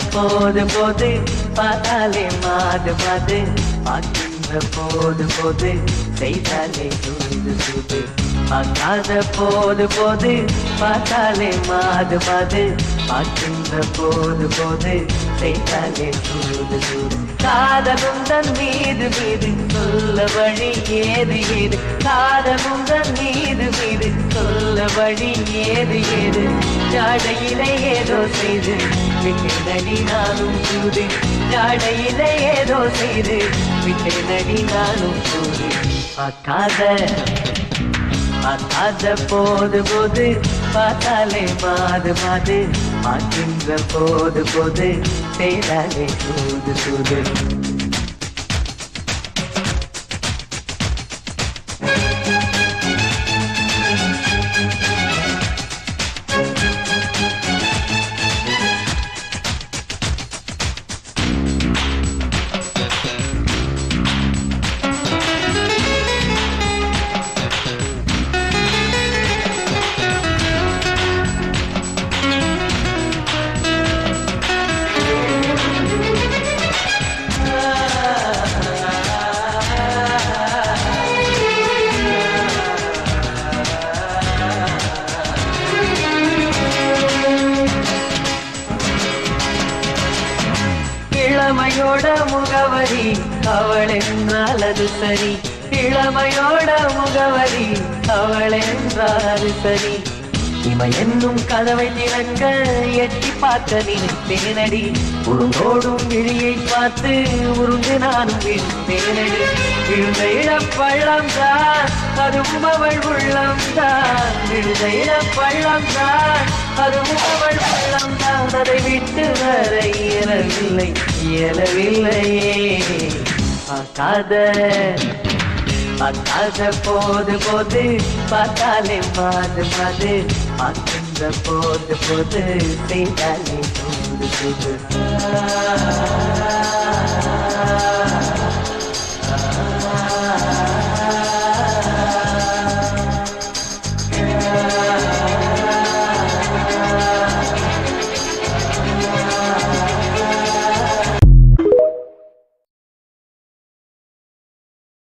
போது போது பார்த்தாலே மாது மாது பார்க்கின்ற போது போது செய்தாலே சூது சூது பார்க்காத போது போது பார்த்தாலே மாது மாது பார்க்கின்ற போது போது செய்தாலே சூது சூது காதலும் தன் மீது மீது சொல்ல வழி ஏது ஏது காதலும் தன் மீது மீது சொல்ல வழி ஏது ஏது ஜாடையிலே ஏதோ செய்து விட்டு நடி நானும் சூது ஜாடையிலே ஏதோ செய்து விட்டு நடி நானும் சூது பார்க்காத போது போது பார்த்தாலே மாது மாது பார்க்கின்ற போது போது செய்தாலே சூது சூது இளமையோட முகவரி அவள் என்றால் அது சரி இளமையோட முகவரி அவள் என்றால் அது சரி இவ என்னும் கதவை திறக்க எட்டி பார்க்க நினைத்தேனடி உருந்தோடும் விழியை பார்த்து உருண்டு நானும் விழுந்தேனடி விழுந்த இழப்பள்ளம் தான் அதுவும் அவள் உள்ளம் தான் விழுந்த இழப்பள்ளம் தான் அதுவும் அவள் உள்ளம் தான் அதை விட்டு வர இயலவில்லை இயலவில்லையே பார்க்காத போது போது பார்த்தாலே மாது மாது பார்க்கின்ற போது போது செய்தாலே சூது சூது